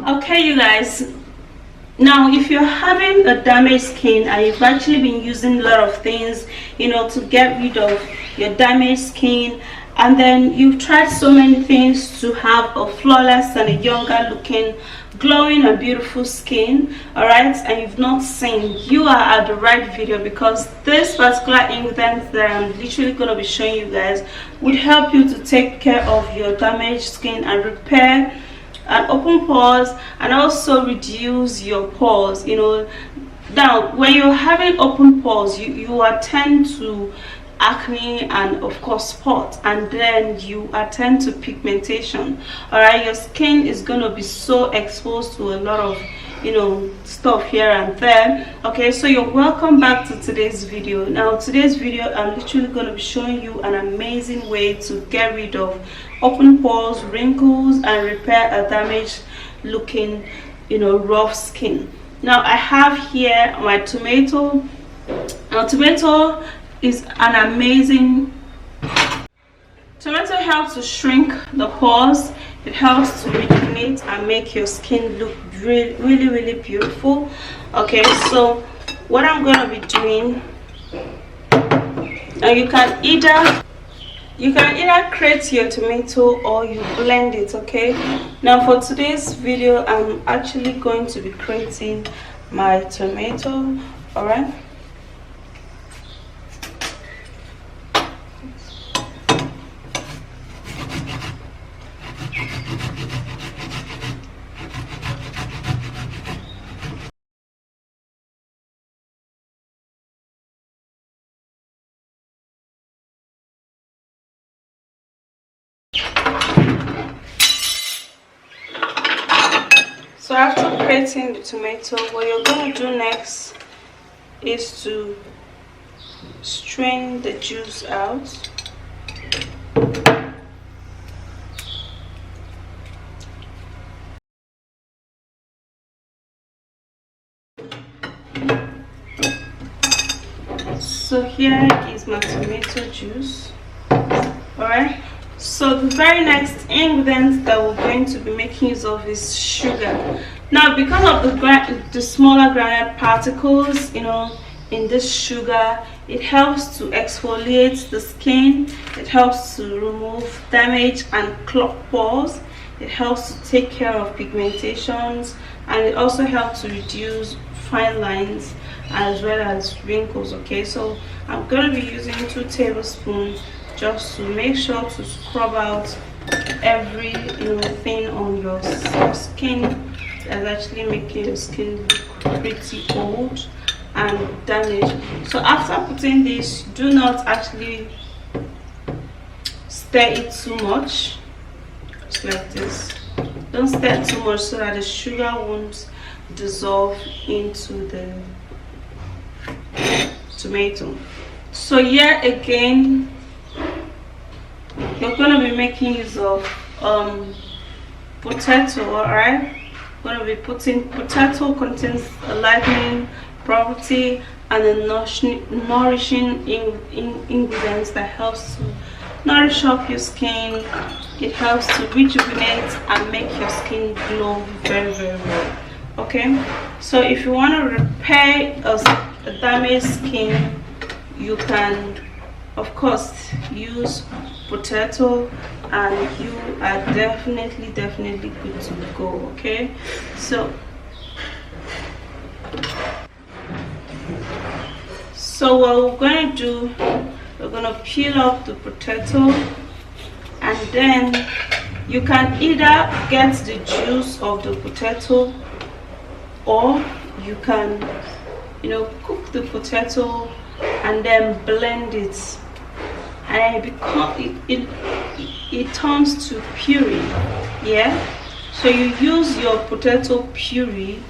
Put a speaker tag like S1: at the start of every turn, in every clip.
S1: Okay, you guys, now if you're having a damaged skin and you've actually been using a lot of things, to get rid of your damaged skin, and then you've tried so many things to have a flawless and a younger looking, glowing and beautiful skin, all right, and you've not seen, you are at the right video, because this particular ingredient that I'm literally going to be showing you guys would help you to take care of your damaged skin and repair and open pores, and also reduce your pores. Now when you're having open pores, you attend to acne and of course spots, and then you attend to pigmentation. All right, your skin is going to be so exposed to a lot of stuff here and there. Okay, so you're welcome back to today's video. Now today's video, I'm literally going to be showing you an amazing way to get rid of open pores, wrinkles, and repair a damaged looking rough skin. Now I have here my tomato. Now tomato is an amazing, tomato helps to shrink the pores. It helps to rejuvenate and make your skin look really beautiful. Okay, so what I'm going to be doing, now you can either crate your tomato or you blend it. Okay, now for today's video, I'm actually going to be crating my tomato. All right, so after grating the tomato, what you're going to do next is to strain the juice out. So here is my tomato juice. Alright, so the very next ingredient that we're going to be making use of is sugar. Now because of the smaller granite particles in this sugar, it helps to exfoliate the skin, it helps to remove damage and clogged pores, it helps to take care of pigmentations, and it also helps to reduce fine lines as well as wrinkles. Okay, so I'm going to be using 2 tablespoons just to make sure to scrub out every thing on your skin that's actually making your skin look pretty old and damaged. So after putting this, do not actually stir it too much, just like this. Don't stir too much so that the sugar won't dissolve into the tomato. So here again, you're going to be making use of potato. All right, going to be putting, potato contains a lightening property and a nourishing ingredients that helps to nourish up your skin. It helps to rejuvenate and make your skin glow very well. Okay, so if you want to repair a damaged skin, you can of course use potato, and you are definitely good to go. Okay, so what we're going to do, we're going to peel up the potato, and then you can either get the juice of the potato, or you can cook the potato and then blend it, and it turns to puree. Yeah, so you use your potato puree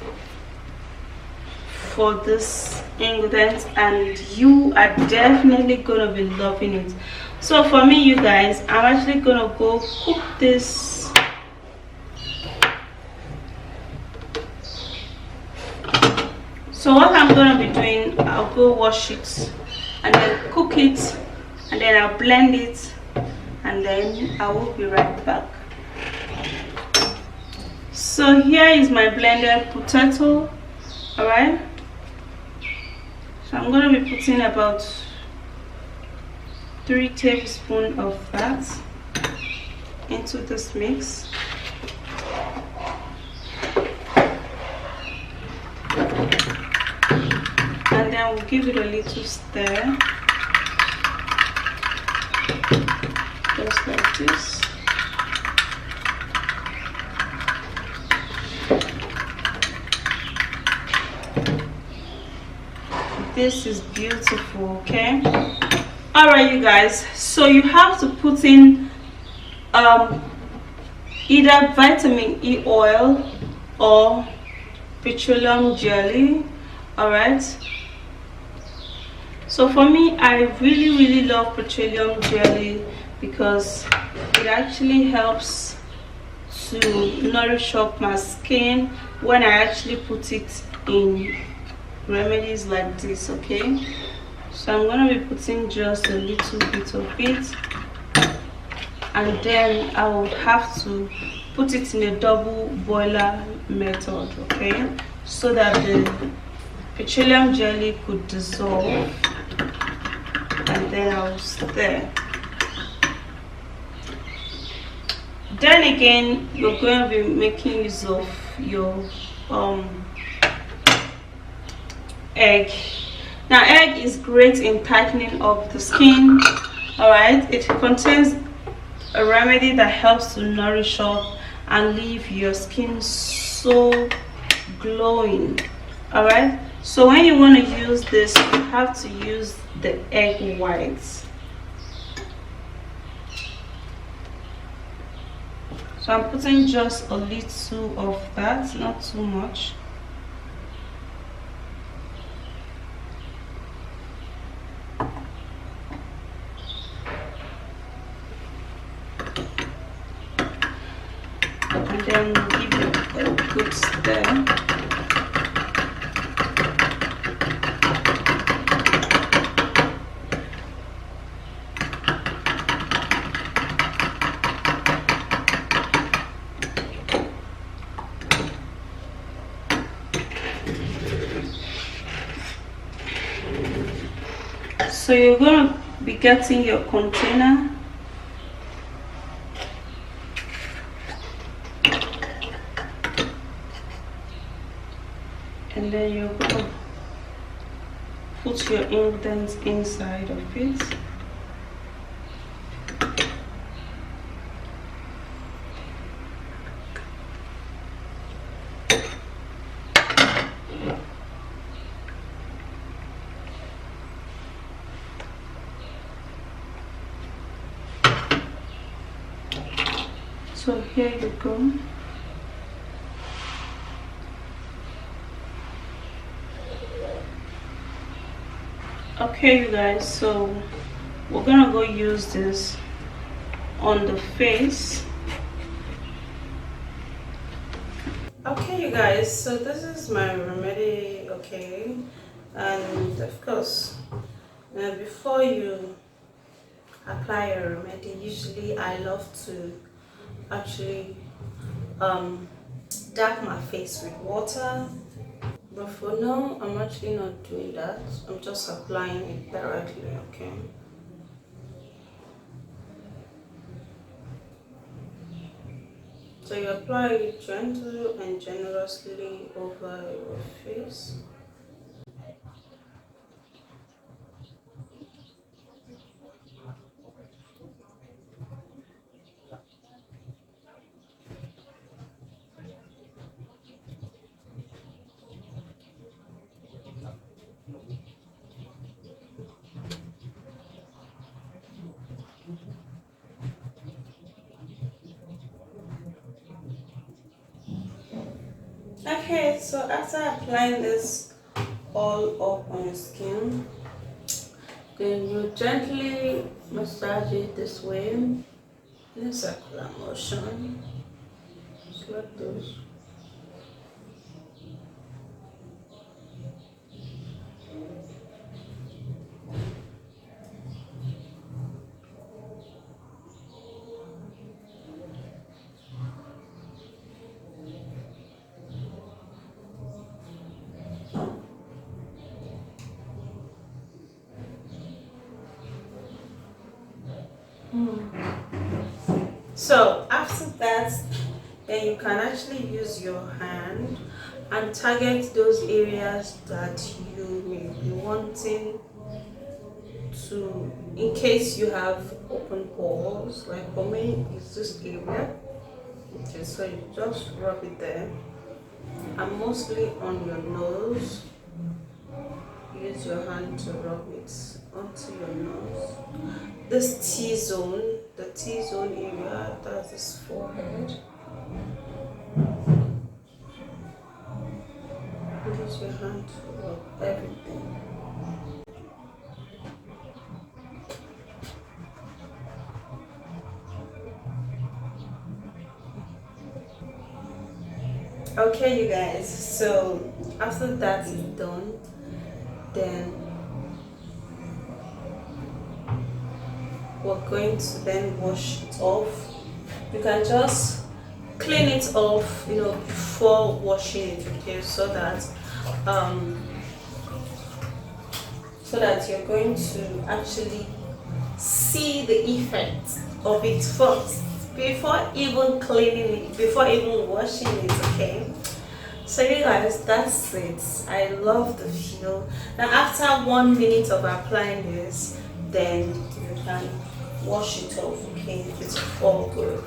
S1: for this ingredient, and you are definitely gonna be loving it. So for me, you guys, I'm actually gonna go cook this. So what I'm gonna be doing, I'll go wash it and then cook it, and then I'll blend it, and then I will be right back. So here is my blended potato. All right, so I'm going to be putting about 3 tablespoons of that into this mix. And then we'll give it a little stir, just like this. This is beautiful. Okay, all right, you guys, so you have to put in either vitamin E oil or petroleum jelly. All right, so for me, I really love petroleum jelly because it actually helps to nourish up my skin when I actually put it in remedies like this. Okay, so I'm going to be putting just a little bit of it, and then I would have to put it in a double boiler method, okay, so that the petroleum jelly could dissolve, and then I'll stir. Then again, you're going to be making use of your egg. Now, egg is great in tightening up the skin. All right, it contains a remedy that helps to nourish up and leave your skin so glowing. All right, so when you want to use this, you have to use the egg whites. So I'm putting just a little of that, not too much. And then give it a good stir. So you're going to be getting your container. And then you're going to put your ingredients inside of it. So here you go. Okay, you guys, so we're gonna go use this on the face. Okay, you guys, so this is my remedy. Okay, and of course, before you apply a remedy, usually I love to actually dab my face with water, but for now I'm actually not doing that. I'm just applying it directly. Okay, so you apply it gently and generously over your face. Okay, so after applying this all up on your skin, then you gently massage it this way in a circular motion, just like this. So after that, then you can actually use your hand and target those areas that you may be wanting to, in case you have open pores. Like for me, it's this area. Okay, so you just rub it there, and mostly on your nose. Use your hand to rub it onto your nose. This T-zone, the T-zone area, that's his forehead. Use your hand to rub everything. Okay, you guys, so after that is done, then we're going to then wash it off. You can just clean it off, before washing it, okay, so that you're going to actually see the effect of it first before even cleaning it, before even washing it, okay. So you guys, that's it. I love the feel. Now after 1 minute of applying this, then you can wash it off, okay. It's all good.